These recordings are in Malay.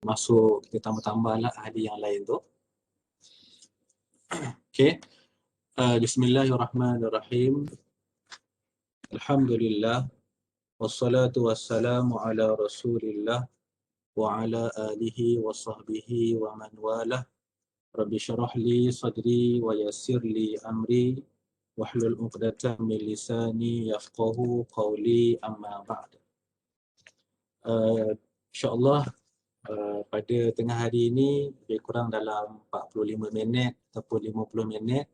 masuk kita tambah-tambah lah ahli yang lain tu. Okay. Bismillahirrahmanirrahim. Alhamdulillah. Wassalatu wassalamu ala rasulillah wa ala alihi wa sahbihi wa man walah. Rabbi syarah li sadri wa yassir li amri wahlul 'uqdatam min lisani yafqahu qawli, amma ba'd. InsyaAllah pada tengah hari ini lebih kurang dalam 45 minit ataupun 50 minit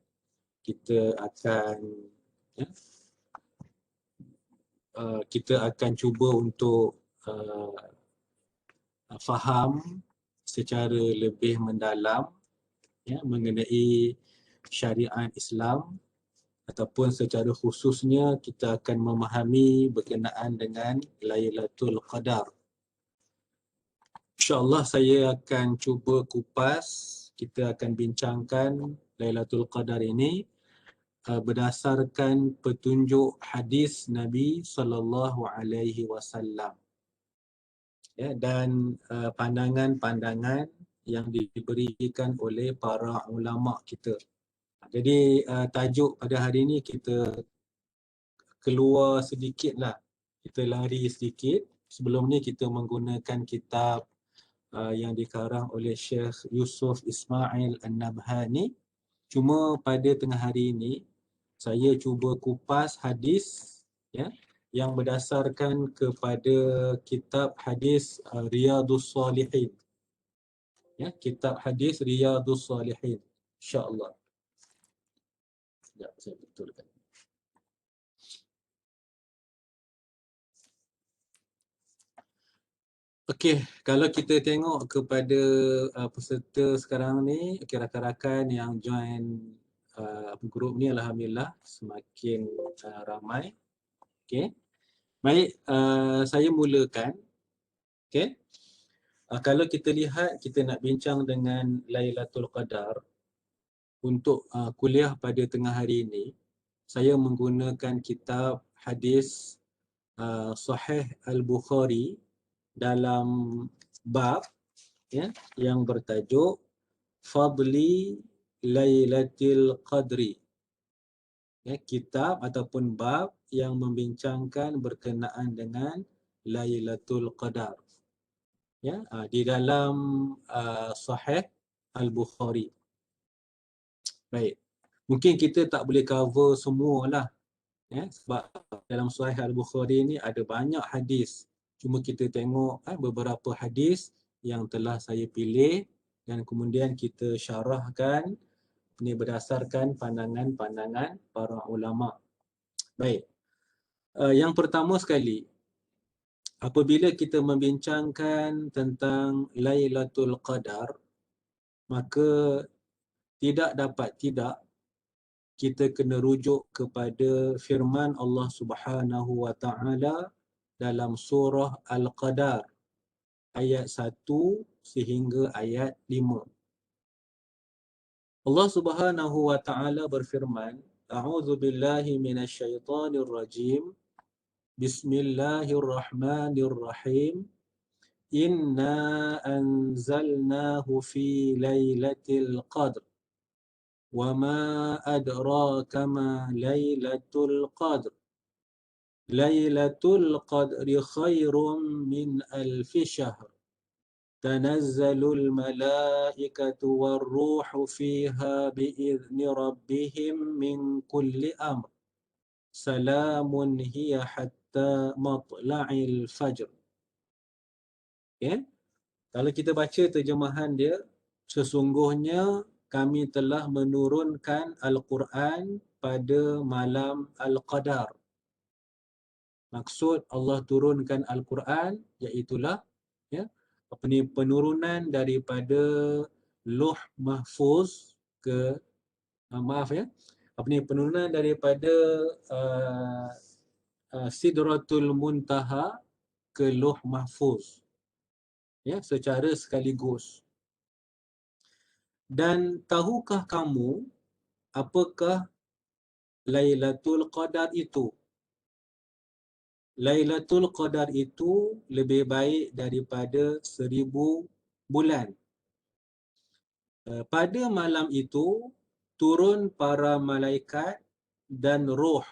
kita akan cuba untuk faham secara lebih mendalam mengenai syariat Islam, ataupun secara khususnya kita akan memahami berkenaan dengan Lailatul Qadar. InsyaAllah saya akan cuba kupas, kita akan bincangkan Lailatul Qadar ini berdasarkan petunjuk hadis Nabi SAW, dan pandangan-pandangan yang diberikan oleh para ulama kita. Jadi tajuk pada hari ini kita keluar sedikit lah, kita lari sedikit. Sebelum ni kita menggunakan kitab yang dikarang oleh Syekh Yusuf Ismail An-Nabhani. Cuma pada tengah hari ini saya cuba kupas hadis yang berdasarkan kepada kitab hadis Riyadhus Salihin. Kitab hadis Riyadhus Salihin, insya-Allah. Sekejap saya betulkan. Okey, kalau kita tengok kepada peserta sekarang ni, rakan-rakan yang join grup ni, alhamdulillah semakin ramai. Okey. Baik, saya mulakan. Okey. Kalau kita lihat, kita nak bincang dengan Lailatul Qadar untuk kuliah pada tengah hari ini, saya menggunakan kitab hadis Sahih Al-Bukhari dalam bab yang bertajuk Fadli Lailatul Qadri. Kitab ataupun bab yang membincangkan berkenaan dengan Lailatul Qadar. Di dalam Sahih Al-Bukhari. Baik. Mungkin kita tak boleh cover semualah. Sebab dalam Sahih Al-Bukhari ni ada banyak hadis. Cuma kita tengok beberapa hadis yang telah saya pilih dan kemudian kita syarahkan ini berdasarkan pandangan-pandangan para ulama. Baik. Yang pertama sekali, apabila kita membincangkan tentang Lailatul Qadar, maka tidak dapat tidak kita kena rujuk kepada firman Allah Subhanahu wa taala dalam surah Al-Qadar ayat 1 sehingga ayat 5. Allah Subhanahu wa taala berfirman, A'udzu billahi minasyaitonir rajim. Bismillahirrahmanirrahim. Inna anzalnahu fi lailatul qadr. Wa ma adraka ma lailatul qadr. Lailatul qadri khairum min alfi syahr. Tanazzalul malaikatu warruhu fiha bi'izni rabbihim min kulli amr. Salamun hiya hatta matla'il fajr. Kalau kita baca terjemahan dia, sesungguhnya kami telah menurunkan Al-Quran pada malam Al-Qadar. Maksud Allah turunkan Al-Quran iaitulah penurunan daripada Lauh Mahfuz ke penurunan daripada Sidratul Muntaha ke Lauh Mahfuz secara sekaligus. Dan tahukah kamu apakah Lailatul Qadar itu? Lailatul Qadar itu lebih baik daripada 1000 bulan. Pada malam itu turun para malaikat dan roh,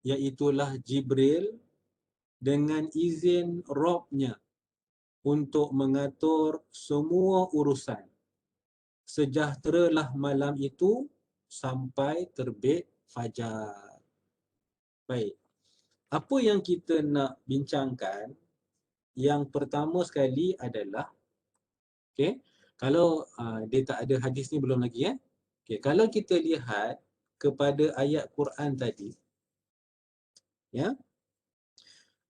iaitulah Jibril, dengan izin Rabb-Nya untuk mengatur semua urusan. Sejahteralah malam itu sampai terbit fajar. Baik. Apa yang kita nak bincangkan, yang pertama sekali adalah, okey, kalau dia tak ada hadis ni belum lagi okey, kalau kita lihat kepada ayat Quran tadi, ya,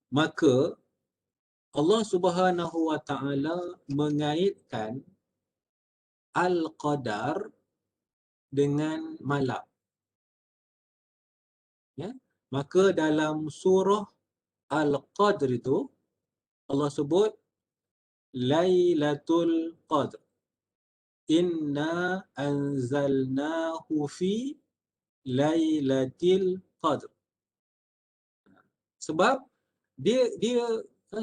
maka Allah Subhanahu Wa Taala mengaitkan al-qadar dengan malam, ya. Maka dalam surah Al-Qadr itu Allah sebut Lailatul Qadr. Inna anzalnahu fi Lailatul Qadr. Sebab dia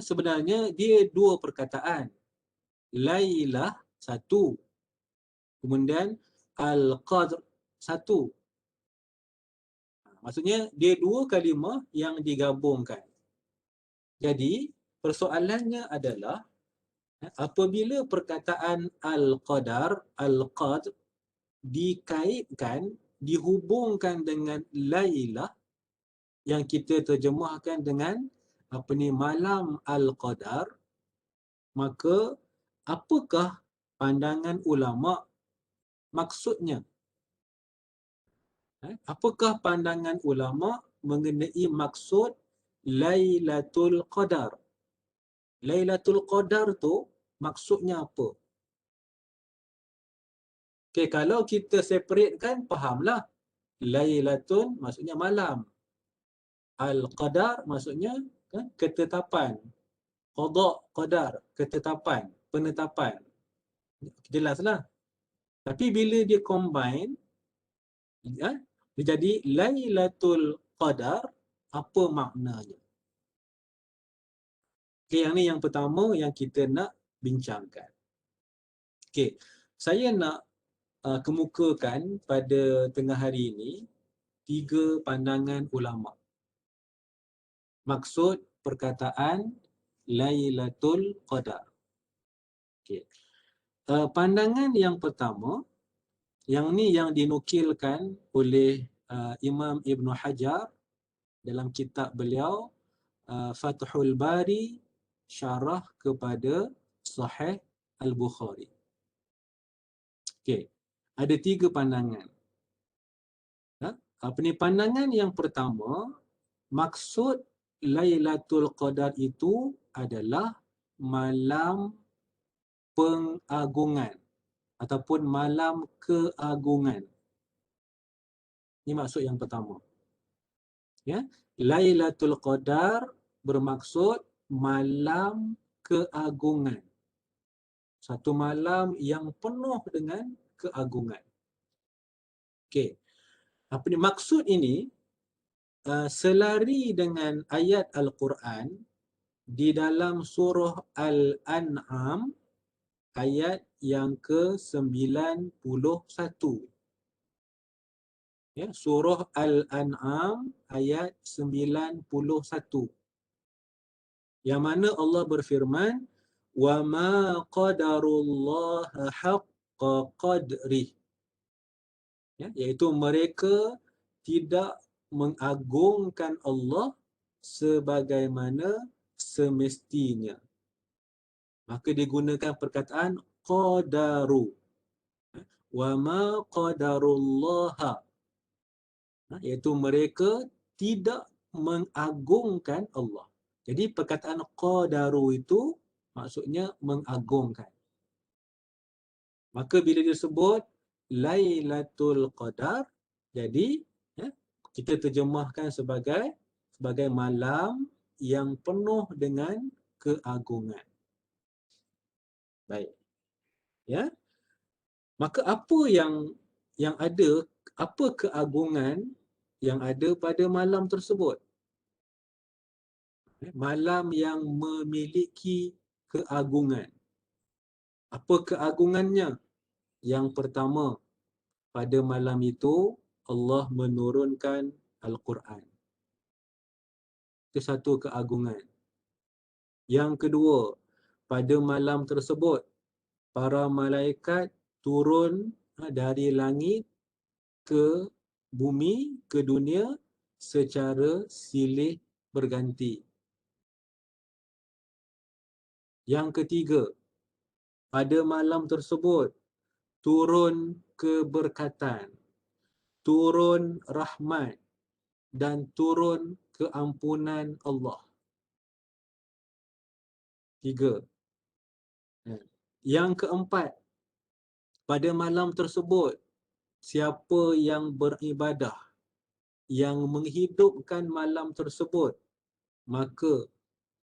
sebenarnya dia dua perkataan. Lailah satu, kemudian Al-Qadr satu. Maksudnya dia dua kalimah yang digabungkan. Jadi persoalannya adalah apabila perkataan Al-Qadar, Al-Qadr dikaitkan, dihubungkan dengan Lailah yang kita terjemahkan dengan malam Al-Qadar, maka apakah pandangan ulama maksudnya? Apakah pandangan ulama mengenai maksud Lailatul Qadar? Lailatul Qadar tu maksudnya apa? Okay, kalau kita separate kan fahamlah. Lailatun maksudnya malam. Al-Qadar maksudnya ketetapan. Qada, qadar, ketetapan, penetapan. Jelaslah. Tapi bila dia combine, dia jadi Lailatul Qadar, apa maknanya? Okay, yang ni yang pertama yang kita nak bincangkan. Okay, saya nak kemukakan pada tengah hari ini 3 pandangan ulama. Maksud perkataan Lailatul Qadar. Okay. Pandangan yang pertama, yang ni yang dinukilkan oleh Imam Ibn Hajar dalam kitab beliau Fathul Bari, syarah kepada Sahih Al-Bukhari. Okey, ada 3 pandangan. Pandangan yang pertama, maksud Lailatul Qadar itu adalah malam pengagungan ataupun malam keagungan. Ini maksud yang pertama. Ya, Lailatul Qadar bermaksud malam keagungan. Satu malam yang penuh dengan keagungan. Okey. Maksud ini selari dengan ayat Al-Quran di dalam surah Al-An'am ayat yang ke-91. Ya, surah Al-An'am ayat 91. Yang mana Allah berfirman, "Wa ma qadarullaha haqqa qadrih." Ya, iaitu mereka tidak mengagungkan Allah sebagaimana semestinya. Maka digunakan perkataan qadaru. Wa ma qadarullaha. Iaitu mereka tidak mengagungkan Allah. Jadi perkataan qadaru itu maksudnya mengagungkan. Maka bila disebut Lailatul Qadar, jadi kita terjemahkan sebagai malam yang penuh dengan keagungan. Baik. Ya. Maka apa yang ada, apa keagungan yang ada pada malam tersebut? Malam yang memiliki keagungan. Apa keagungannya? Yang pertama, pada malam itu Allah menurunkan Al-Quran. Itu satu keagungan. Yang kedua, pada malam tersebut para malaikat turun dari langit ke bumi, ke dunia secara silih berganti. Yang ketiga, pada malam tersebut turun keberkatan, turun rahmat dan turun keampunan Allah. Tiga. Yang keempat, pada malam tersebut siapa yang beribadah, yang menghidupkan malam tersebut, maka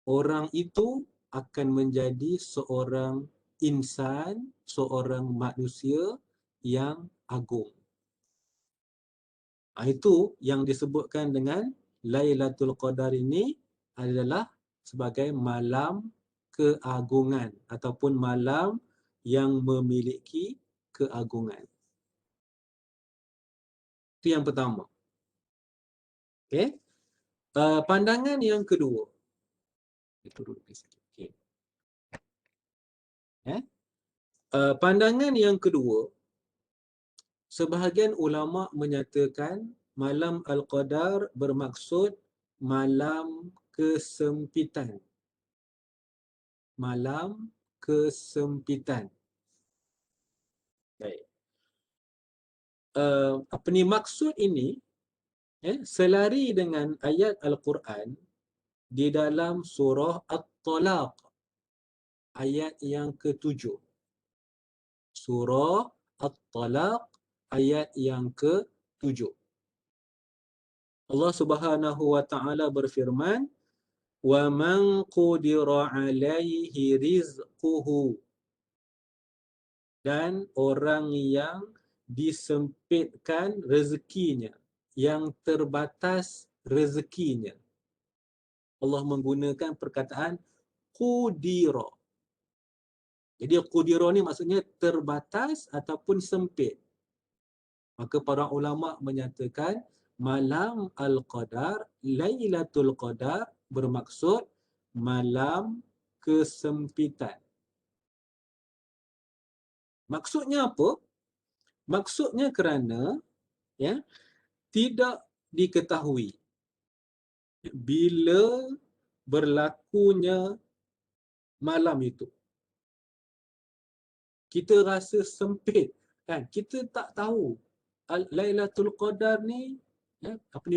orang itu akan menjadi seorang insan, seorang manusia yang agung. Itu yang disebutkan dengan Lailatul Qadar ini adalah sebagai malam keagungan ataupun malam yang memiliki keagungan. Itu yang pertama. Okay. Pandangan yang kedua. Turun sikit. Okay. Pandangan yang kedua, sebahagian ulama menyatakan malam Al-Qadar bermaksud malam kesempitan. Malam kesempitan. Baik. Apa ni maksud ini? Selari dengan ayat Al-Quran di dalam surah At-Talaq ayat yang ke-7. Surah At-Talaq ayat yang ke-7. Allah Subhanahu wa taala berfirman, "Wa man qudira 'alaihi rizquhu." Dan orang yang disempitkan rezekinya, yang terbatas rezekinya. Allah menggunakan perkataan qudira. Jadi qudira ni maksudnya terbatas ataupun sempit. Maka para ulama menyatakan malam Al-Qadar, Lailatul Qadar bermaksud malam kesempitan. Maksudnya apa? Maksudnya kerana tidak diketahui bila berlakunya malam itu. Kita rasa sempit, kan? Kita tak tahu Lailatul Qadar ni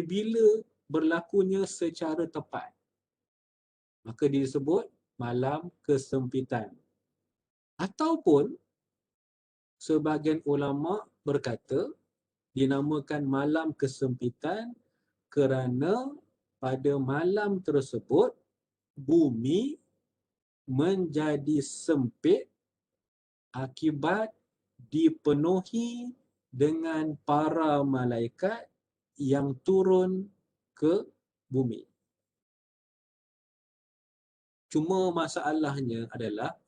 bila berlakunya secara tepat. Maka disebut malam kesempitan. Ataupun sebahagian ulama berkata dinamakan malam kesempitan kerana pada malam tersebut bumi menjadi sempit akibat dipenuhi dengan para malaikat yang turun ke bumi. Cuma masalahnya adalah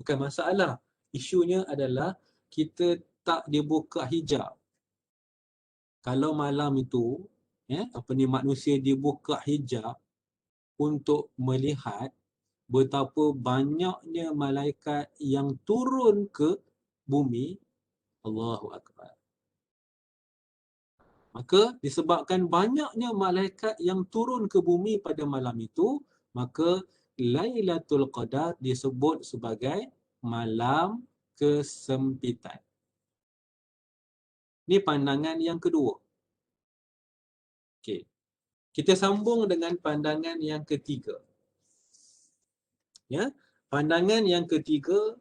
bukan masalah. Isunya adalah kita tak dibuka hijab. Kalau malam itu manusia dibuka hijab untuk melihat betapa banyaknya malaikat yang turun ke bumi, Allahu Akbar. Maka disebabkan banyaknya malaikat yang turun ke bumi pada malam itu, maka Lailatul Qadar disebut sebagai malam kesempitan. Ini pandangan yang kedua. Okey. Kita sambung dengan pandangan yang ketiga. Pandangan yang ketiga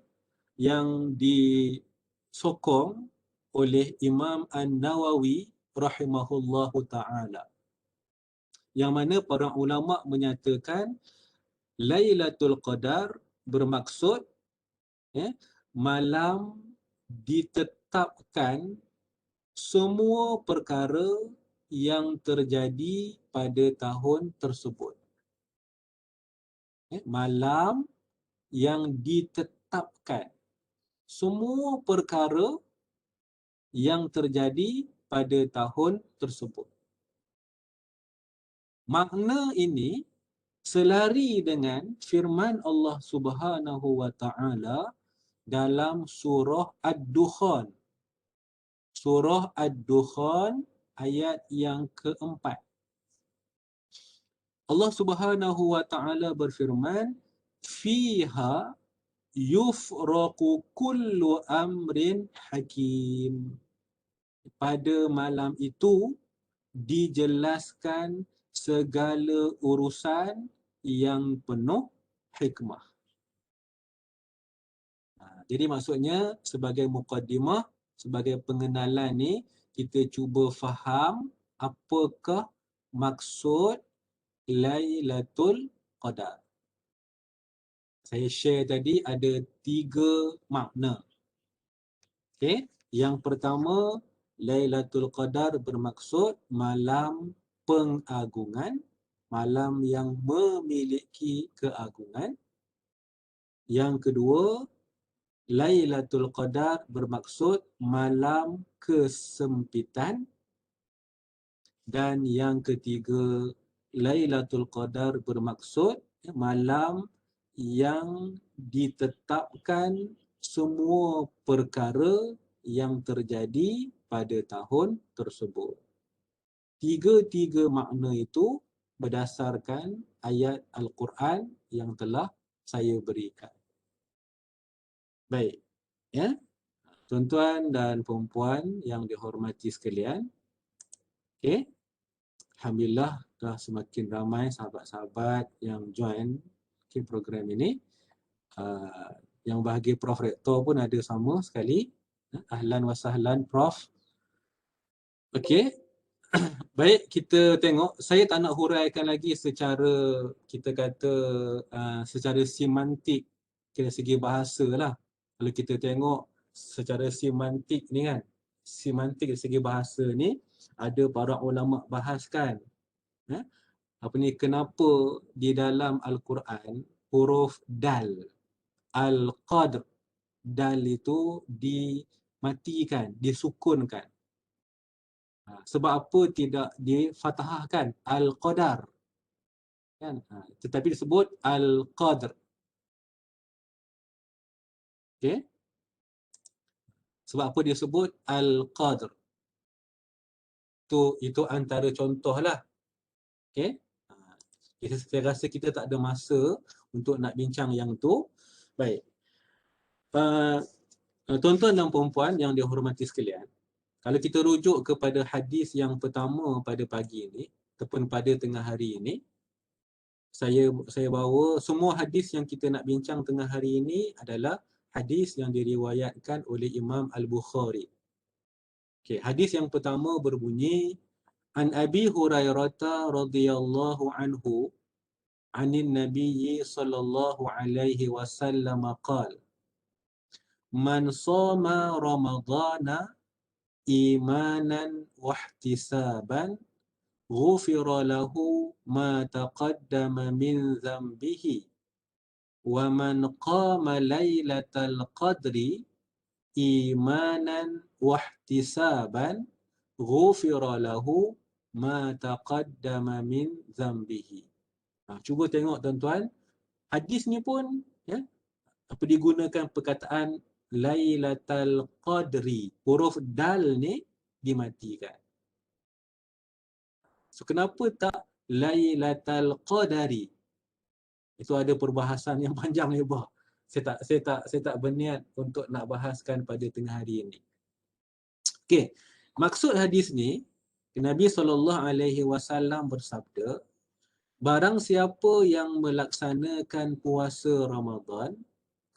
yang disokong oleh Imam An-Nawawi rahimahullahu ta'ala. Yang mana para ulama menyatakan Lailatul Qadar bermaksud malam ditetapkan semua perkara yang terjadi pada tahun tersebut. Malam yang ditetapkan. semua perkara yang terjadi pada tahun tersebut. Makna ini selari dengan firman Allah Subhanahu wa taala dalam surah Ad-Dukhan. Surah Ad-Dukhan ayat yang keempat. Allah Subhanahu wa taala berfirman, "Fiha yufraqu kullu amrin hakim." Pada malam itu dijelaskan segala urusan yang penuh hikmah. Jadi maksudnya sebagai muqaddimah, sebagai pengenalan ni, kita cuba faham apakah maksud Lailatul Qadar. Saya share tadi ada 3 makna. Okay? Yang pertama, Lailatul Qadar bermaksud malam pengagungan, malam yang memiliki keagungan. Yang kedua, Lailatul Qadar bermaksud malam kesempitan. Dan yang ketiga, Lailatul Qadar bermaksud malam yang ditetapkan semua perkara yang terjadi pada tahun tersebut. Tiga-tiga makna itu berdasarkan ayat Al-Quran yang telah saya berikan. Baik, ya. Tuan-tuan dan puan-puan yang dihormati sekalian, okey. Alhamdulillah dah semakin ramai sahabat-sahabat yang join program ini. Yang bahagia Prof Rektor pun ada sama sekali. Ahlan wa sahlan Prof. Okey. Baik, kita tengok. Saya tak nak huraikan lagi secara, kita kata, secara semantik dari segi bahasa lah. Kalau kita tengok secara semantik ni kan, semantik dari segi bahasa ni, ada para ulama bahaskan. Apa ni, kenapa di dalam Al-Quran huruf dal, Al-Qadr, dal itu dimatikan, disukunkan. Sebab apa tidak difathahkan Al-Qadar, kan? Tetapi disebut Al-Qadr. Okey. Sebab apa dia sebut Al-Qadr? Itu antara contohlah. Okey. Saya rasa kita tak ada masa untuk nak bincang yang tu. Baik. Tuan-tuan dan puan-puan yang dihormati sekalian, kalau kita rujuk kepada hadis yang pertama pada pagi ini ataupun pada tengah hari ini, saya bawa semua hadis yang kita nak bincang tengah hari ini adalah hadis yang diriwayatkan oleh Imam Al-Bukhari. Okey, hadis yang pertama berbunyi, An Abi Hurairah radhiyallahu anhu anin Nabiyyi sallallahu alaihi wasallam qala, Man shoma Ramadhana imanan wahtisaban ghufira lahu ma taqaddama min dhanbihi wa man qama lailatal qadri imanan wahtisaban ghufira lahu ma taqaddama min dhanbihi. Cuba tengok tuan-tuan, hadis ni pun ya, apa digunakan perkataan Lailatul Qadri. Huruf dal ni dimatikan. So kenapa tak Lailatul Qadari? Itu ada perbahasan yang panjang lebar. Saya tak berniat untuk nak bahaskan pada tengah hari ini. Okey, maksud hadis ni, Nabi SAW bersabda, barang siapa yang melaksanakan puasa Ramadan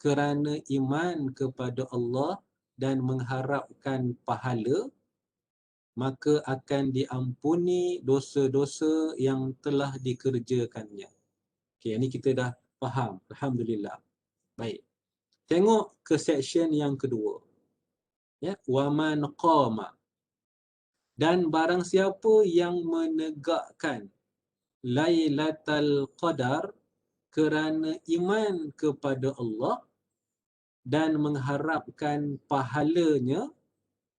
kerana iman kepada Allah dan mengharapkan pahala, maka akan diampuni dosa-dosa yang telah dikerjakannya. Okey, ini kita dah faham. Alhamdulillah. Baik. Tengok ke section yang kedua. Ya, wa man qama. Dan barang siapa yang menegakkan Lailatul Qadar kerana iman kepada Allah dan mengharapkan pahalanya,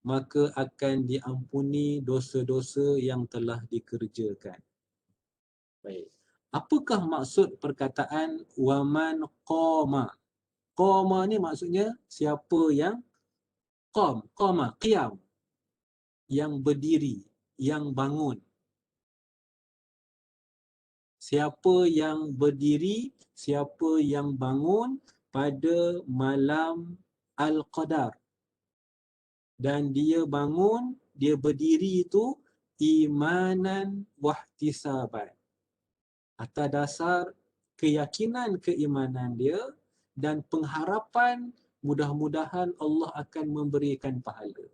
maka akan diampuni dosa-dosa yang telah dikerjakan. Baik. Apakah maksud perkataan waman qama? Qama ni maksudnya siapa yang qama, qiyam, yang berdiri, yang bangun. Siapa yang berdiri, siapa yang bangun pada malam Al-Qadar. Dan dia bangun, dia berdiri itu imanan wahtisaban. Atas dasar keyakinan keimanan dia dan pengharapan mudah-mudahan Allah akan memberikan pahala.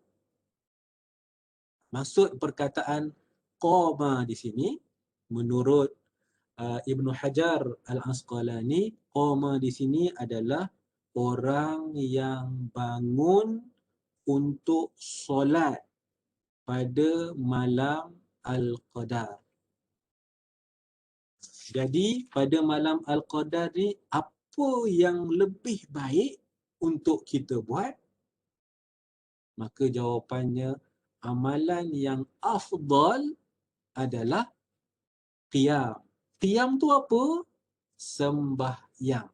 Maksud perkataan qama di sini menurut Ibnu Hajar Al-Asqalani, qama di sini adalah orang yang bangun untuk solat pada malam Al-Qadar. Jadi pada malam Al-Qadar ni apa yang lebih baik untuk kita buat? Maka jawapannya amalan yang afdal adalah qiyam. Qiyam tu apa? Sembahyang.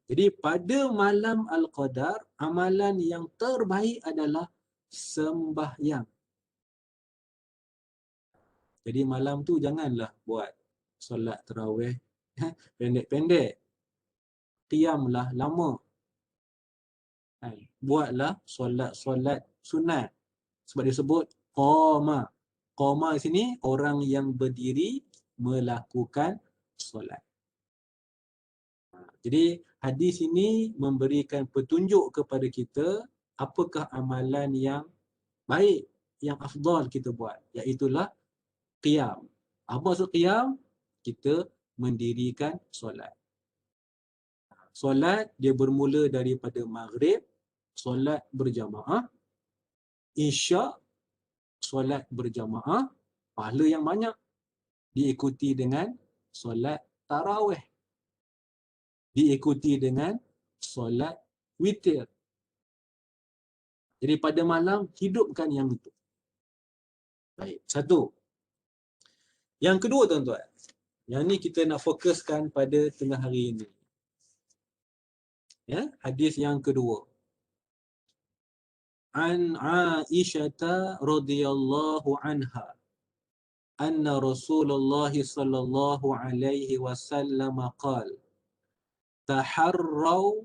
Jadi pada malam Al-Qadar, amalan yang terbaik adalah sembahyang. Jadi malam tu janganlah buat solat tarawih pendek-pendek. Qiyamlah lama. Buatlah solat-solat sunat. Sebab disebut qama. Qama di sini orang yang berdiri melakukan solat. Jadi hadis ini memberikan petunjuk kepada kita apakah amalan yang baik, yang afdal kita buat, iaitulah qiyam. Apa maksud qiyam? Kita mendirikan solat. Solat dia bermula daripada maghrib, solat berjamaah, isyak, solat berjamaah, pahala yang banyak, diikuti dengan solat tarawih, diikuti dengan solat witir. Jadi pada malam hidupkan yang itu. Baik, satu. Yang kedua tuan-tuan, yang ni kita nak fokuskan pada tengah hari ini. Ya, hadis yang kedua. An Aisyah radhiyallahu anha anna Rasulullah sallallahu alaihi wasallam qala taharraw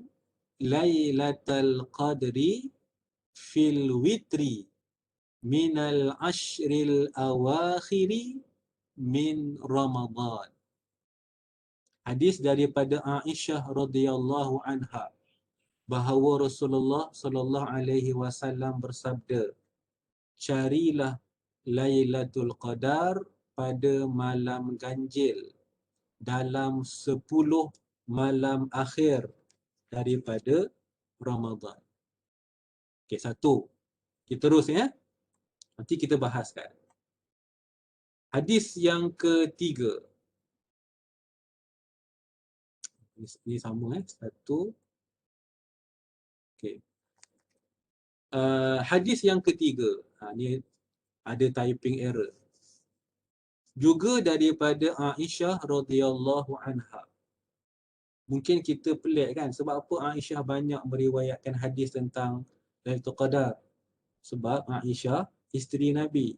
lailatal qadri fil witri minal ashril awakhiri min Ramadan. Hadis daripada Aisyah radhiyallahu anha bahawa Rasulullah sallallahu alaihi wasallam bersabda, carilah Lailatul Qadar pada malam ganjil dalam 10 malam akhir daripada Ramadan. Okey, satu. Kita terus ya. Nanti kita bahaskan. Hadis yang ketiga. Ini sama satu. Okey. Hadis yang ketiga. Ni ada typing error. Juga daripada Aisyah radhiyallahu anha. Mungkin kita pelik kan, sebab apa Aisyah banyak meriwayatkan hadis tentang Lailatul Qadar? Sebab Aisyah isteri Nabi.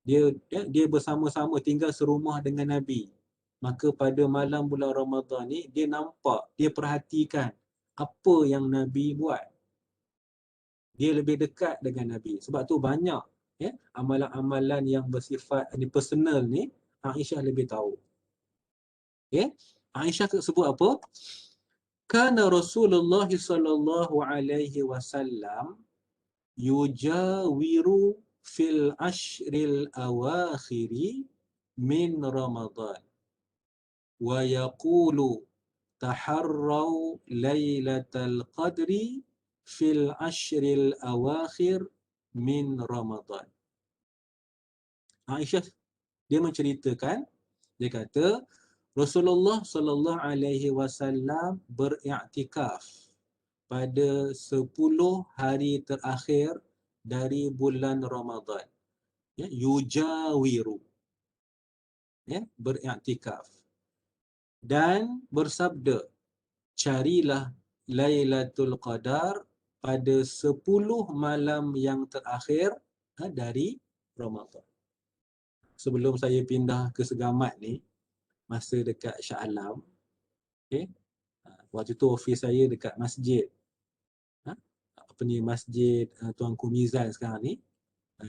Dia bersama-sama tinggal serumah dengan Nabi. Maka pada malam bulan Ramadan ni dia nampak, dia perhatikan apa yang Nabi buat. Dia lebih dekat dengan Nabi. Sebab tu banyak ya, amalan-amalan yang bersifat personal ni Aisyah lebih tahu. Ya, Aisyah sebut apa? Kana Rasulullah sallallahu alaihi wasallam yujawiru fil ashril awakhiri min Ramadan wa yaqulu taharraw lailatal qadri fil ashril awakhir min Ramadan. Aisyah dia menceritakan, dia kata Rasulullah sallallahu alaihi wasallam beriktikaf pada 10 hari terakhir dari bulan Ramadan. Ya, yujawiru, ya, beriktikaf dan bersabda, carilah Lailatul Qadar pada 10 malam yang terakhir dari Ramadan. Sebelum saya pindah ke Segamat ni, masa dekat Shah Alam, okay, waktu tu ofis saya dekat masjid, apa ni, masjid Tuanku Mizan sekarang ni,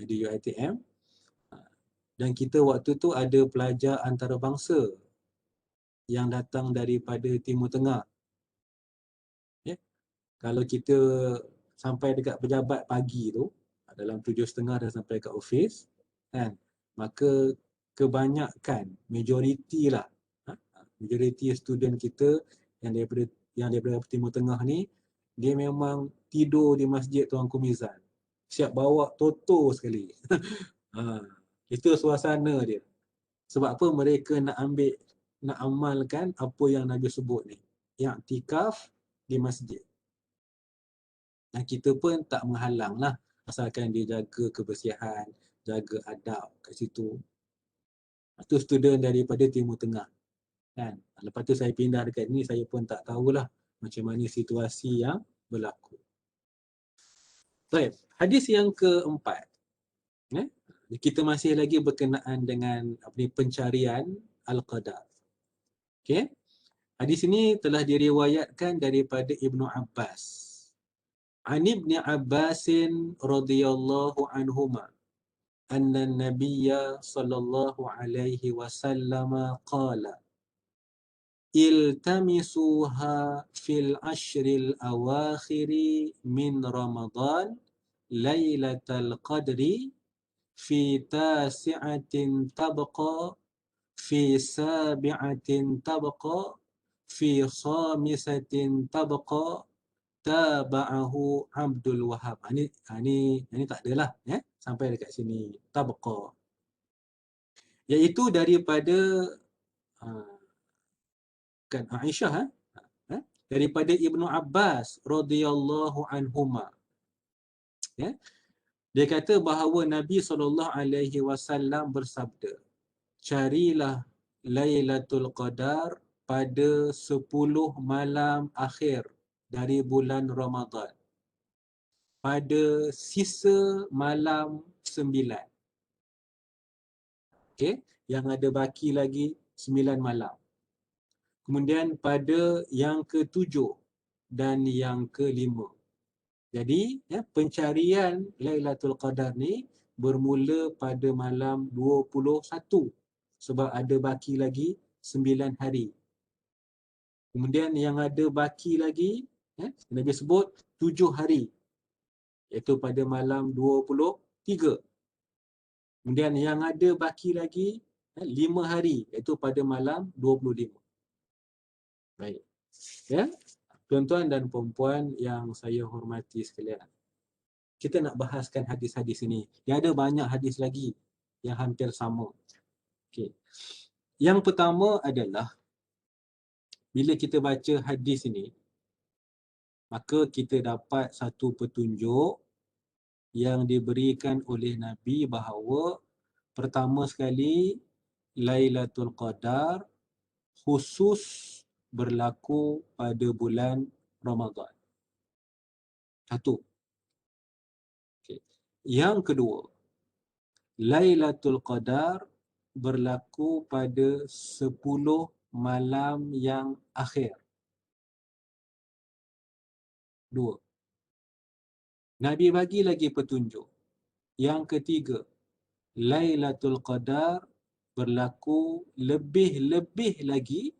di UiTM. Dan kita waktu tu ada pelajar antarabangsa yang datang daripada Timur Tengah. Ya, kalau kita sampai dekat pejabat pagi tu, dalam 7.30 dah sampai kat office, kan, maka kebanyakan, majoriti lah, majoriti student kita yang daripada Timur Tengah ni, dia memang tidur di masjid Tuanku Mizan. Siap bawa toto sekali. Itu suasana dia. Sebab apa? Mereka nak amalkan apa yang Nabi sebut ni, i'tikaf di masjid. Dan kita pun tak menghalang lah, asalkan dia jaga kebersihan, jaga adab kat situ. Itu student daripada Timur Tengah, kan. Lepas tu saya pindah dekat ni, saya pun tak tahulah macam mana situasi yang berlaku. Baik, hadis yang keempat, kita masih lagi berkenaan dengan pencarian Al-Qadar. Okay. Hadis ini telah diriwayatkan daripada Ibnu Abbas. An Ibni Abbasin radhiyallahu anhuma anna an-nabiyya sallallahu alaihi wasallam qala iltamisuha fil ashril awakhiri min Ramadan lailatal qadri fi tasi'atin tabqa fi sabi'atin tabqa fi khamisatin tabqa taba'ahu Abdul Wahab. Ini tak adalah, ya, sampai dekat sini tabqa, iaitu daripada kan Aisyah, daripada Ibnu Abbas radhiyallahu anhuma, ya. Dia kata bahawa Nabi SAW bersabda, carilah Lailatul Qadar pada 10 malam akhir dari bulan Ramadan, pada sisa malam 9. Okay? Yang ada baki lagi 9 malam. Kemudian pada yang ke-7 dan yang ke-5. Jadi, ya, pencarian Lailatul Qadar ni bermula pada malam 21, sebab ada baki lagi 9 hari. Kemudian yang ada baki lagi, Nabi sebut 7 hari, iaitu pada malam 23. Kemudian yang ada baki lagi 5 hari, iaitu pada malam 25. Baik. Ya, tuan-tuan dan puan-puan yang saya hormati sekalian, kita nak bahaskan hadis-hadis ini. Dia ada banyak hadis lagi yang hampir sama. Okay. Yang pertama adalah, bila kita baca hadis ini, maka kita dapat satu petunjuk yang diberikan oleh Nabi bahawa pertama sekali, Lailatul Qadar khusus berlaku pada bulan Ramadan. Satu. Okay. Yang kedua, Lailatul Qadar berlaku pada 10 malam yang akhir. 2. Nabi bagi lagi petunjuk. Yang ketiga, Lailatul Qadar berlaku lebih-lebih lagi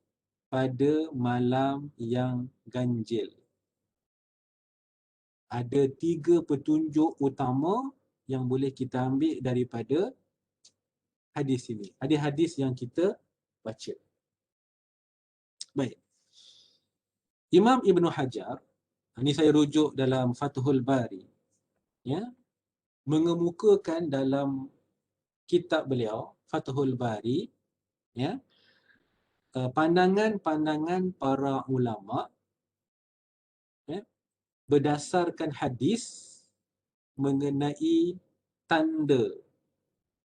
pada malam yang ganjil. Ada 3 petunjuk utama yang boleh kita ambil daripada hadis ini. Hadis-hadis yang kita baca. Baik. Imam Ibn Hajar, ini saya rujuk dalam Fathul Bari, ya, mengemukakan dalam kitab beliau Fathul Bari, ya, pandangan-pandangan para ulama berdasarkan hadis mengenai tanda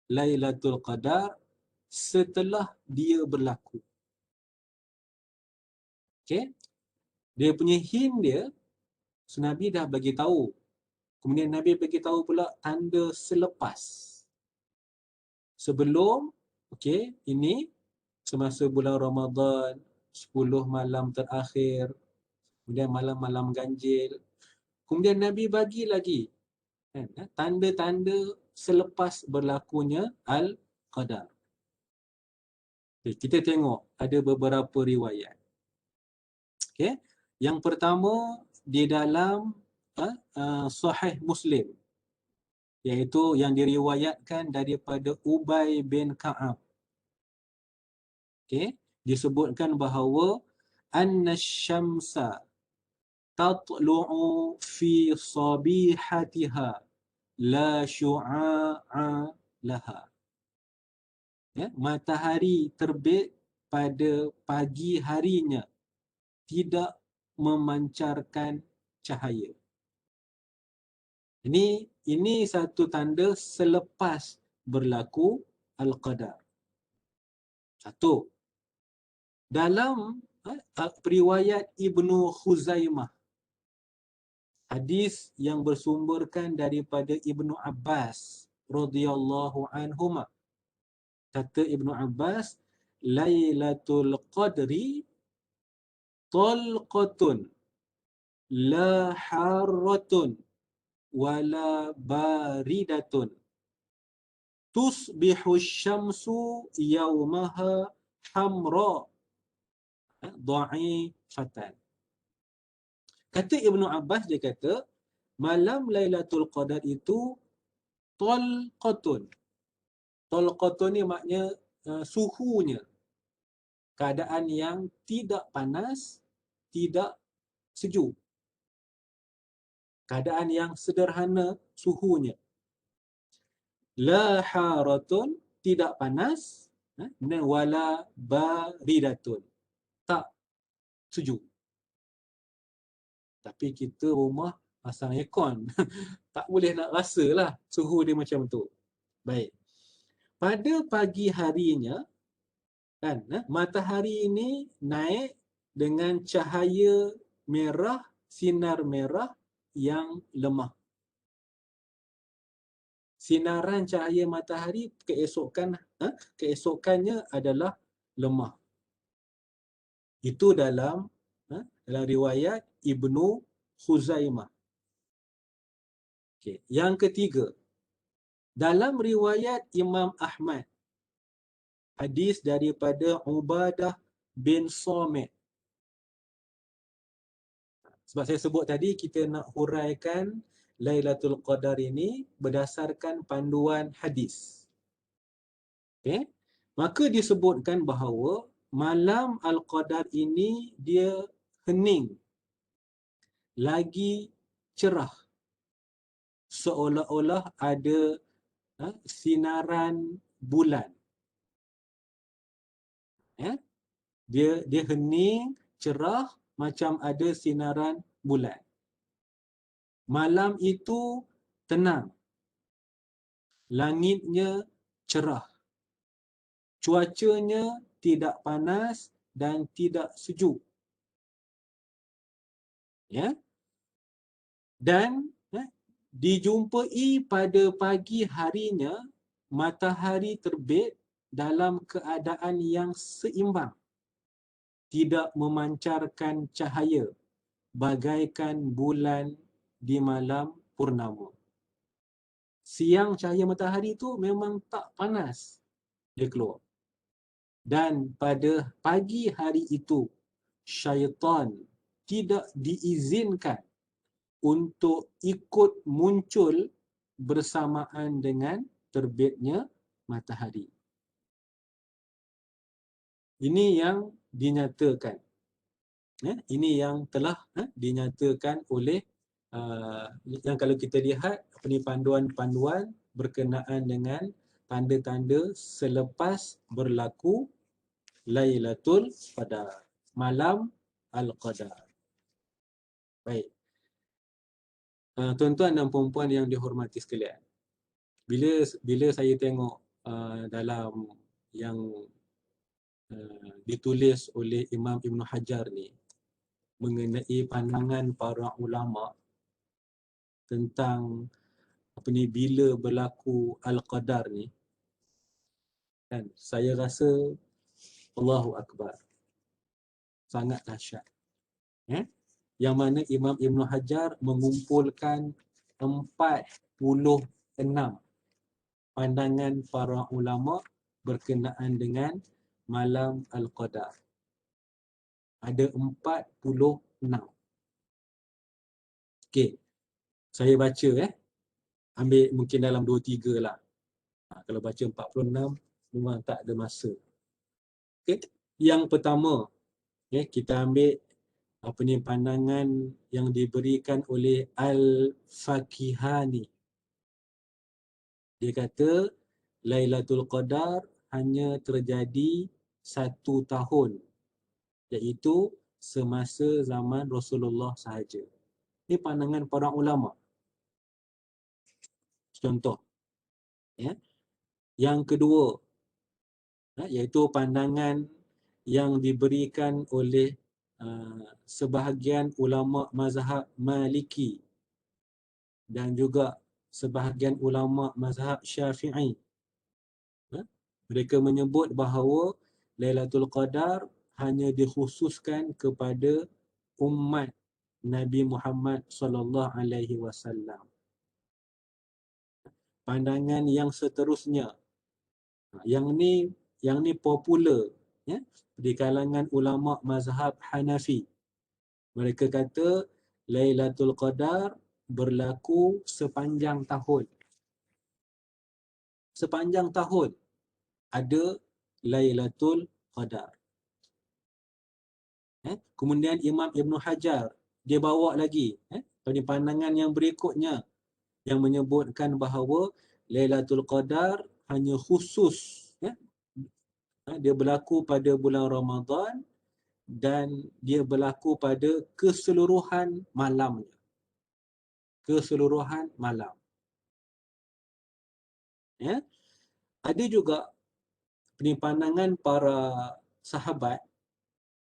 Lailatul Qadar setelah dia berlaku. Okey. Dia punya hint dia, so Nabi dah bagi tahu. Kemudian Nabi bagi tahu pula tanda selepas. Sebelum, okey, ini semasa bulan Ramadan, 10 malam terakhir, kemudian malam-malam ganjil. Kemudian Nabi bagi lagi kan, tanda-tanda selepas berlakunya Al-Qadar. Okay, kita tengok ada beberapa riwayat. Okay. Yang pertama di dalam Sahih Muslim, iaitu yang diriwayatkan daripada Ubay bin Ka'ab. Okay. Disebutkan bahawa annasyamsa tatlu'u fi sabihatiha la syu'a'a laha. Ya, matahari terbit pada pagi harinya, tidak memancarkan cahaya. Ini satu tanda selepas berlaku Al-Qadar. Satu. Dalam riwayat Ibnu Khuzaimah, hadis yang bersumberkan daripada Ibnu Abbas radhiyallahu anhuma, kata Ibnu Abbas, Lailatul Qadri talqatun la harratun wala baridatun tusbihu syamsu yawmaha hamra dha'ifatan. Kata Ibnu Abbas, dia kata malam Lailatul Qadar itu talqatun. Talqatun ni maknanya suhunya, keadaan yang tidak panas, tidak sejuk. Keadaan yang sederhana suhunya. La haratun, tidak panas, dan wala baridatun, tak sejuk. Tapi kita rumah pasang aircon, tak boleh nak rasalah suhu dia macam tu. Baik. Pada pagi harinya, kan, matahari ini naik dengan cahaya merah, sinar merah yang lemah. Sinaran cahaya matahari keesokannya adalah lemah. Itu dalam riwayat Ibnu Khuzaimah. Okay. Yang ketiga, dalam riwayat Imam Ahmad, hadis daripada Ubadah bin Samit. Sebab saya sebut tadi, kita nak huraikan Lailatul Qadar ini berdasarkan panduan hadis. Okay. Maka disebutkan bahawa malam Al-Qadar ini dia hening, lagi cerah, seolah-olah ada sinaran bulan. Dia hening, cerah, macam ada sinaran bulan. Malam itu tenang, langitnya cerah, cuacanya tidak panas dan tidak sejuk. Ya. Dan dijumpai pada pagi harinya matahari terbit dalam keadaan yang seimbang, tidak memancarkan cahaya bagaikan bulan di malam purnama. Siang cahaya matahari itu memang tak panas dia keluar. Dan pada pagi hari itu syaitan tidak diizinkan untuk ikut muncul bersamaan dengan terbitnya matahari. Ini yang dinyatakan. Ini yang telah dinyatakan oleh yang kalau kita lihat panduan-panduan berkenaan dengan tanda-tanda selepas berlaku Lailatul Qadar, malam Al-Qadar. Baik. Tuan-tuan dan puan-puan yang dihormati sekalian, bila saya tengok dalam yang ditulis oleh Imam Ibn Hajar ni mengenai pandangan para ulama tentang bila berlaku Al-Qadar ni, kan, saya rasa Allahu Akbar, sangat dahsyat. Yang mana Imam Ibn Hajar mengumpulkan 46 pandangan para ulama berkenaan dengan malam Al-Qadar. Ada 46. Okey, saya baca ambil mungkin dalam 2-3 lah. Kalau baca 46 memang tak ada masa. Okey, yang pertama kita ambil pandangan yang diberikan oleh Al-Fakihani. Dia kata Lailatul Qadar hanya terjadi 1 tahun, iaitu semasa zaman Rasulullah sahaja. Ini pandangan para ulama. Contoh. Yang kedua, iaitu pandangan yang diberikan oleh sebahagian ulama mazhab Maliki dan juga sebahagian ulama mazhab Syafi'i. Mereka menyebut bahawa Lailatul Qadar hanya dikhususkan kepada umat Nabi Muhammad sallallahu alaihi wasallam. Pandangan yang seterusnya, yang ni popular di kalangan ulama mazhab Hanafi. Mereka kata Lailatul Qadar berlaku sepanjang tahun. Sepanjang tahun ada Lailatul Qadar. Kemudian Imam Ibn Hajar dia bawa lagi pada pandangan yang berikutnya yang menyebutkan bahawa Lailatul Qadar hanya khusus dia berlaku pada bulan Ramadan dan dia berlaku pada keseluruhan malamnya. Keseluruhan malam. Ada juga pandangan para sahabat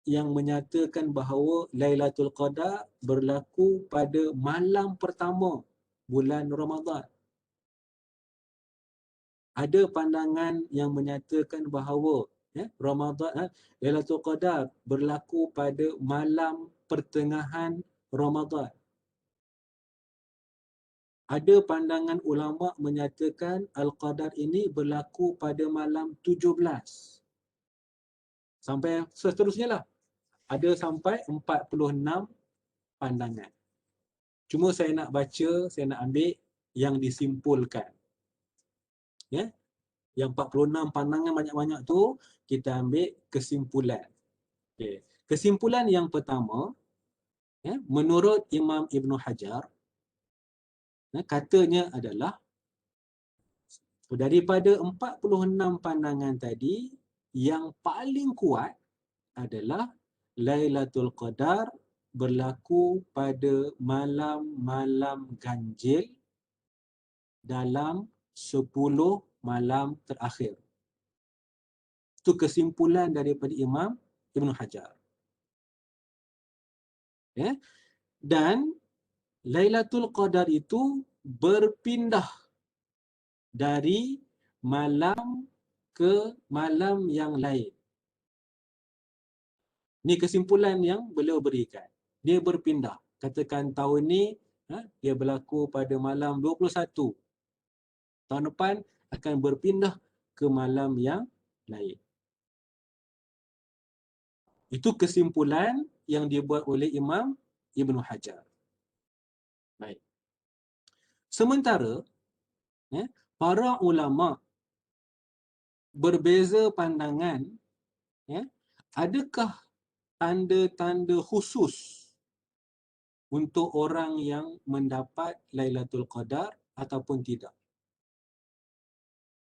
yang menyatakan bahawa Lailatul Qadar berlaku pada malam pertama bulan Ramadan. Ada pandangan yang menyatakan bahawa Lailatul Qadar berlaku pada malam pertengahan Ramadan. Ada pandangan ulama menyatakan Al-Qadar ini berlaku pada malam 17. Sampai seterusnya lah. Ada sampai 46 pandangan. Cuma saya nak baca, saya nak ambil yang disimpulkan. Yang 46 pandangan banyak-banyak tu, kita ambil kesimpulan. Kesimpulan yang pertama, menurut Imam Ibn Hajar, katanya adalah daripada 46 pandangan tadi, yang paling kuat adalah Lailatul Qadar berlaku pada malam-malam ganjil dalam 10 malam terakhir. Itu kesimpulan daripada Imam Ibn Hajar. Dan Lailatul Qadar itu berpindah dari malam ke malam yang lain. Ini kesimpulan yang beliau berikan. Dia berpindah. Katakan tahun ni dia berlaku pada malam 21. Tahun depan akan berpindah ke malam yang lain. Itu kesimpulan yang dibuat oleh Imam Ibn Hajar. Baik. Sementara para ulama berbeza pandangan, adakah tanda-tanda khusus untuk orang yang mendapat Lailatul Qadar ataupun tidak?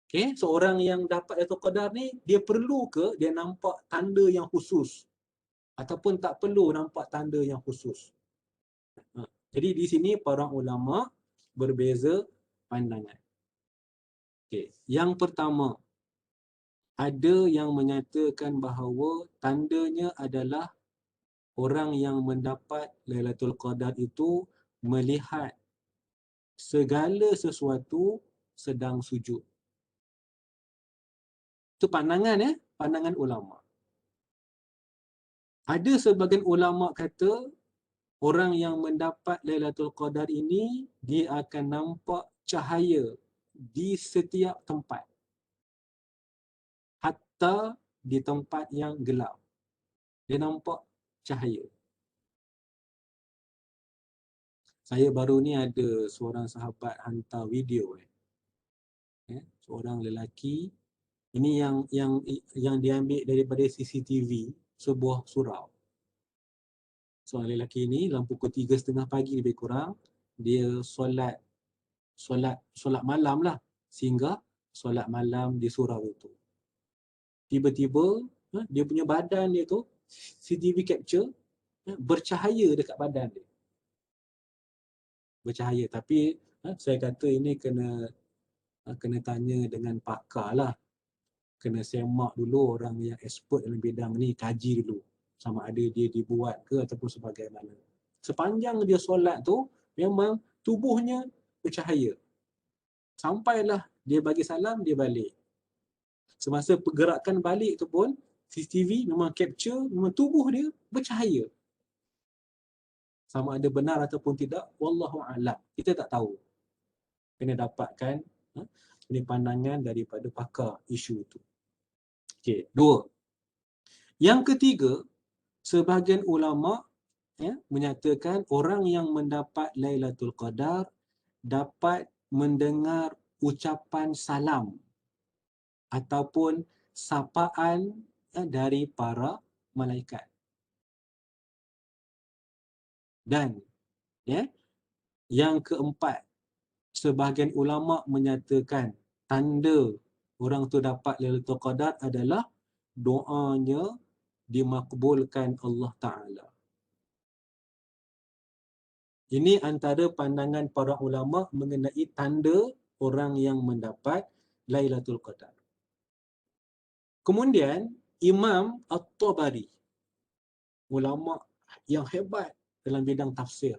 Okay, seorang yang dapat Lailatul Qadar ni, dia perlu ke dia nampak tanda yang khusus ataupun tak perlu nampak tanda yang khusus? Jadi di sini para ulama berbeza pandangan. Okay. Yang pertama, ada yang menyatakan bahawa tandanya adalah orang yang mendapat Lailatul Qadar itu melihat segala sesuatu sedang sujud. Itu pandangan pandangan ulama. Ada sebagian ulama kata orang yang mendapat Lailatul Qadar ini dia akan nampak cahaya di setiap tempat. Hatta di tempat yang gelap. Dia nampak cahaya. Saya baru ni ada seorang sahabat hantar video seorang lelaki. Ini yang diambil daripada CCTV sebuah surau. Seorang lelaki ni dalam pukul 3:30 pagi lebih kurang, dia solat malam lah, sehingga solat malam di surau itu. Tiba-tiba dia punya badan dia tu CCTV capture bercahaya dekat badan dia. Bercahaya, tapi saya kata ini kena tanya dengan pakar lah. Kena semak dulu orang yang expert dalam bidang ni, kaji dulu sama ada dia dibuat ke ataupun sebagaimana. Sepanjang dia solat tu memang tubuhnya bercahaya. Sampailah dia bagi salam, dia balik. Semasa pergerakan balik tu pun CCTV memang capture, memang tubuh dia bercahaya. Sama ada benar ataupun tidak, wallahu a'lam. Kita tak tahu. Kena dapatkan ini pandangan daripada pakar isu itu. Okey, dua. Yang ketiga, sebahagian ulama menyatakan orang yang mendapat Lailatul Qadar dapat mendengar ucapan salam ataupun sapaan dari para malaikat. Dan yang keempat, sebahagian ulama menyatakan tanda orang tu dapat Lailatul Qadar adalah doanya dimakbulkan Allah Ta'ala. Ini antara pandangan para ulama mengenai tanda orang yang mendapat Lailatul Qadar. Kemudian Imam At-Tabari, ulama yang hebat dalam bidang tafsir.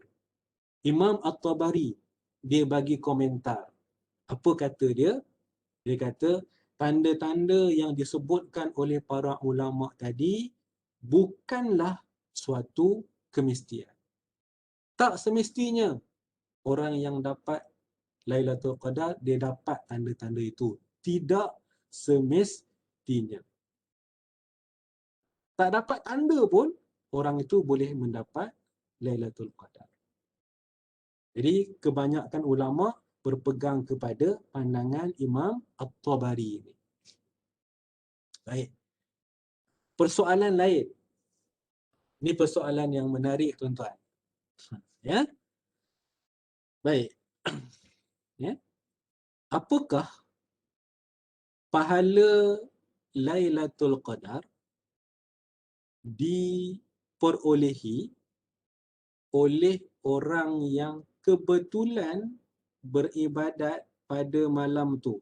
Imam At-Tabari, dia bagi komentar. Apa kata dia? Dia kata tanda-tanda yang disebutkan oleh para ulama tadi bukanlah suatu kemestian. Tak semestinya orang yang dapat Lailatul Qadar dia dapat tanda-tanda itu. Tidak semestinya. Tak dapat tanda pun orang itu boleh mendapat Lailatul Qadar. Jadi kebanyakan ulama berpegang kepada pandangan Imam At-Tabari ini. Baik. Persoalan lain. Ini persoalan yang menarik, tuan-tuan. Ya. Baik. Ya. Apakah pahala Lailatul Qadar diperolehi oleh orang yang kebetulan beribadat pada malam tu,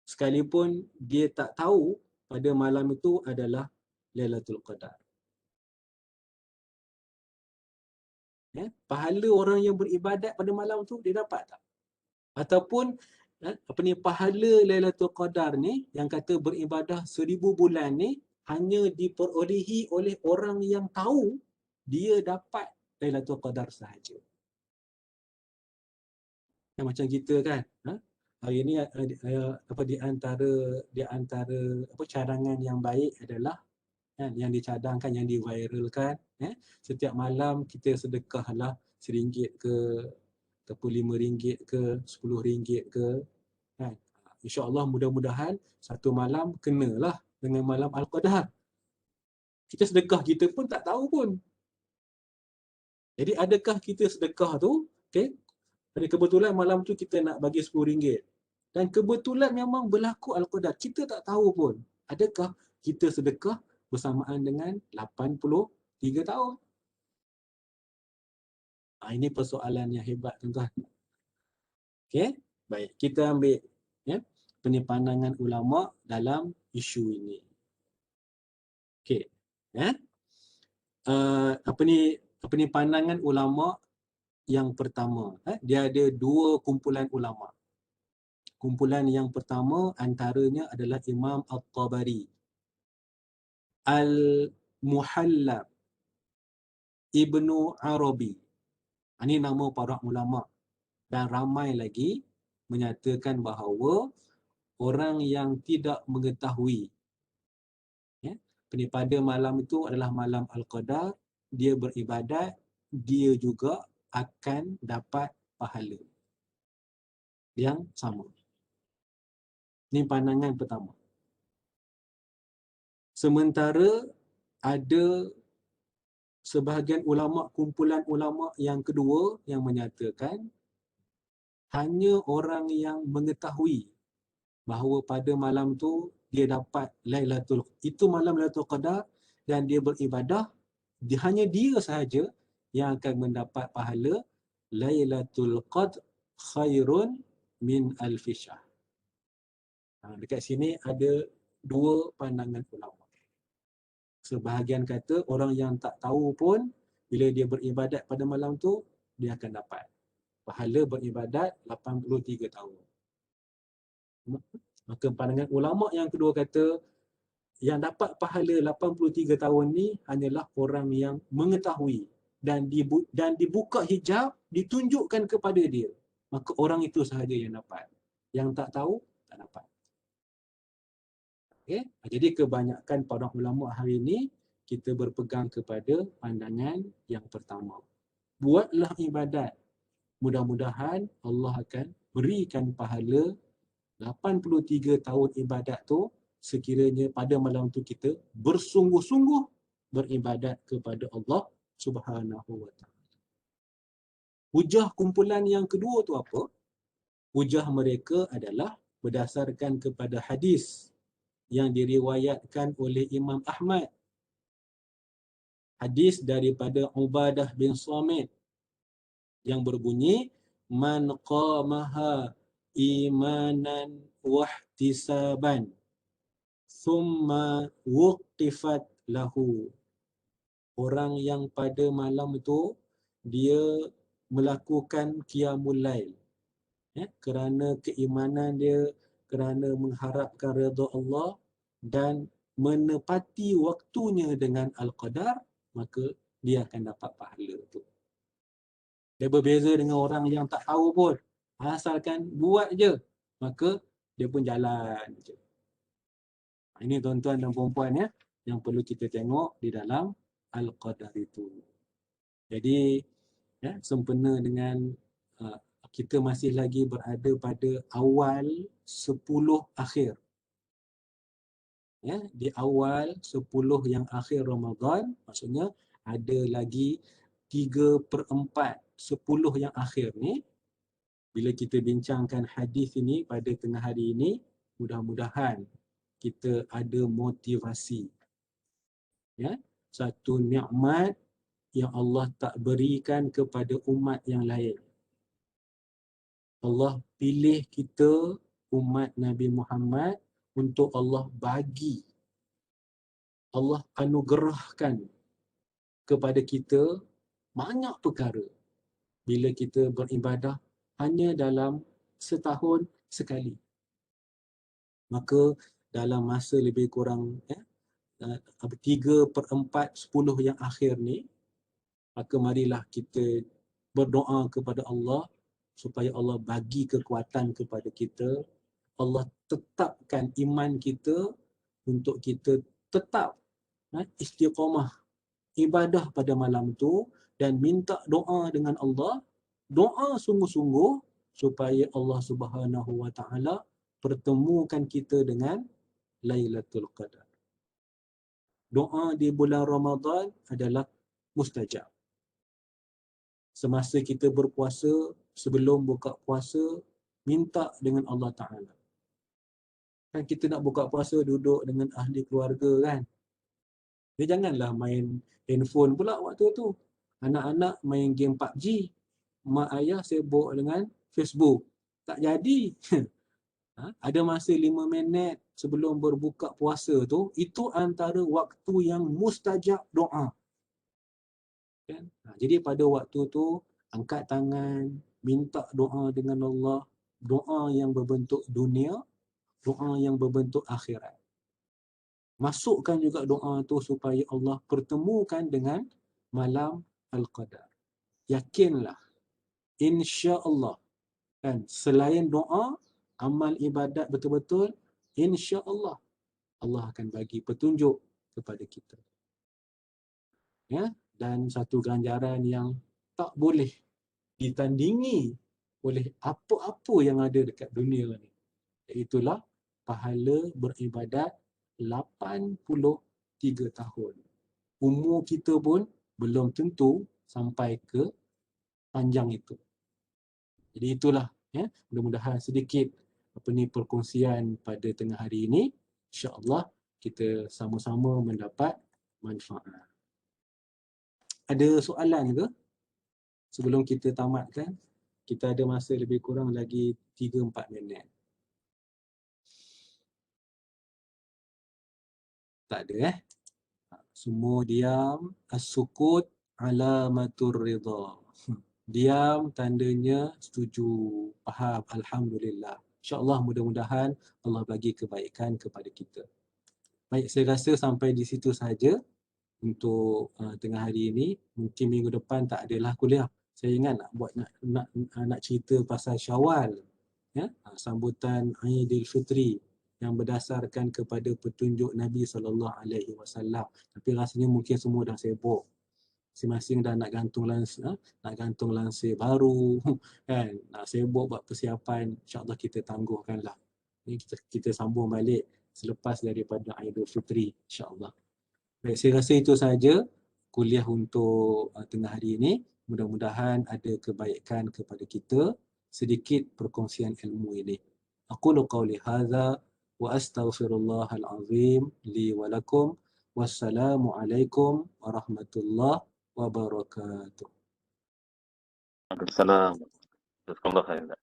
sekalipun dia tak tahu pada malam itu adalah Lailatul Qadar? Pahala orang yang beribadat pada malam tu dia dapat tak? Ataupun pahala Lailatul Qadar ni yang kata beribadah 1000 bulan ni hanya diperolehi oleh orang yang tahu dia dapat Lailatul Qadar sahaja. Macam kita kan, hari ni di antara cadangan yang baik adalah yang dicadangkan, yang diviralkan, setiap malam kita sedekahlah RM1 ke ataupun RM5 ke RM10 ke, kan. InsyaAllah mudah-mudahan satu malam kenalah dengan malam Al-Qadar. Kita sedekah, kita pun tak tahu pun. Jadi adakah kita sedekah tu, okay, kebetulan malam tu kita nak bagi RM10, Dan kebetulan memang berlaku Al-Qadar. Kita tak tahu pun. Adakah kita sedekah bersamaan dengan 83 tahun? Ini persoalan yang hebat, tuan-tuan. Okey? Baik, kita ambil ya, pandangan ulama dalam isu ini. Okey. Ya. Apa ni pandangan ulama yang pertama. Dia ada dua kumpulan ulama. Kumpulan yang pertama antaranya adalah Imam At-Tabari, Al-Muhallab, Ibnu Arabi. Ini nama para ulama. Dan ramai lagi menyatakan bahawa orang yang tidak mengetahui ya, pada malam itu adalah malam Al-Qadar, dia beribadat, dia juga akan dapat pahala yang sama. Ini pandangan pertama. Sementara ada sebahagian ulama, kumpulan ulama yang kedua yang menyatakan hanya orang yang mengetahui bahawa pada malam tu dia dapat itu malam Lailatul Qadar dan dia beribadah, hanya dia sahaja yang akan mendapat pahala Lailatul Qadr khairun min alfi syahr. Dekat sini ada dua pandangan ulama. Sebahagian kata orang yang tak tahu pun bila dia beribadat pada malam tu dia akan dapat pahala beribadat 83 tahun. Maka pandangan ulama yang kedua kata yang dapat pahala 83 tahun ni hanyalah orang yang mengetahui dan dibuka hijab, ditunjukkan kepada dia. Maka orang itu sahaja yang dapat. Yang tak tahu, tak dapat. Okay? Jadi kebanyakan para ulama hari ini kita berpegang kepada pandangan yang pertama. Buatlah ibadat. Mudah-mudahan Allah akan berikan pahala 83 tahun ibadat tu sekiranya pada malam tu kita bersungguh-sungguh beribadat kepada Allah Subhanahu wa taala. Hujah kumpulan yang kedua tu apa? Hujah mereka adalah berdasarkan kepada hadis yang diriwayatkan oleh Imam Ahmad. Hadis daripada Ubadah bin Samit yang berbunyi man qamaha imanan wahtisaban thumma wuqifat lahu. Orang yang pada malam itu dia melakukan qiyamul lail kerana keimanan dia, kerana mengharapkan redha Allah dan menepati waktunya dengan Al-Qadar, maka dia akan dapat pahala itu. Dia berbeza dengan orang yang tak tahu pun. Asalkan buat je, maka dia pun jalan je. Ini tuan-tuan dan puan-puan ya, yang perlu kita tengok di dalam Al-Qadar itu. Jadi ya, sempena dengan kita masih lagi berada pada awal 10 akhir. Ya, di awal 10 yang akhir Ramadan, maksudnya ada lagi 3/4 10 yang akhir ni. Bila kita bincangkan hadis ini pada tengah hari ini, mudah-mudahan kita ada motivasi. Ya, satu nikmat yang Allah tak berikan kepada umat yang lain. Allah pilih kita umat Nabi Muhammad untuk Allah bagi, Allah anugerahkan kepada kita banyak perkara bila kita beribadah hanya dalam setahun sekali. Maka dalam masa lebih kurang 3/4 10 yang akhir ni, maka marilah kita berdoa kepada Allah supaya Allah bagi kekuatan kepada kita. Allah tetapkan iman kita untuk kita tetap istiqamah ibadah pada malam tu dan minta doa dengan Allah, doa sungguh-sungguh supaya Allah Subhanahu wa taala pertemukan kita dengan Lailatul Qadar. Doa di bulan Ramadan adalah mustajab. Semasa kita berpuasa, sebelum buka puasa, minta dengan Allah Ta'ala. Kan kita nak buka puasa duduk dengan ahli keluarga kan. Dia janganlah main handphone pula waktu tu. Anak-anak main game PUBG. Mak ayah sibuk dengan Facebook. Tak jadi. Ada masa 5 minit sebelum berbuka puasa tu, itu antara waktu yang mustajab doa. Kan? Jadi pada waktu tu, angkat tangan, minta doa dengan Allah, doa yang berbentuk dunia, doa yang berbentuk akhirat. Masukkan juga doa tu supaya Allah pertemukan dengan malam Al-Qadar. Yakinlah, insya-Allah, kan, selain doa, amal ibadat betul-betul, insya-Allah Allah akan bagi petunjuk kepada kita. Ya, dan satu ganjaran yang tak boleh ditandingi oleh apa-apa yang ada dekat dunia ni, iaitulah pahala beribadat 83 tahun. Umur kita pun belum tentu sampai ke panjang itu. Jadi itulah, ya, mudah-mudahan sedikit perkongsian pada tengah hari ini, insya-Allah kita sama-sama mendapat manfaat. Ada soalan ke sebelum kita tamatkan? Kita ada masa lebih kurang lagi 3-4 minit. Tak ada Semua diam. As-sukut alamatur ridha. Diam tandanya setuju, faham, alhamdulillah. InsyaAllah mudah-mudahan Allah bagi kebaikan kepada kita. Baik, saya rasa sampai di situ saja untuk tengah hari ini. Mungkin minggu depan tak adalah kuliah. Saya ingat nak cerita pasal Syawal, ya, sambutan Aidilfitri yang berdasarkan kepada petunjuk Nabi SAW. Tapi rasanya mungkin semua dah sibuk. Masing-masing dah nak gantung lansir baru, kan, nak sibuk buat persiapan. InsyaAllah kita tangguhkanlah. Ini kita sambung balik selepas daripada Aidilfitri, insyaAllah. Baik, saya rasa itu saja kuliah untuk tengah hari ini. Mudah-mudahan ada kebaikan kepada kita, sedikit perkongsian ilmu ini. Aqulu qawli hadza wa astaghfirullahal azim li wa lakum. Wassalamualaikum warahmatullahi wabarakatuh. Waalaikumsalam. Jazakallah khairan.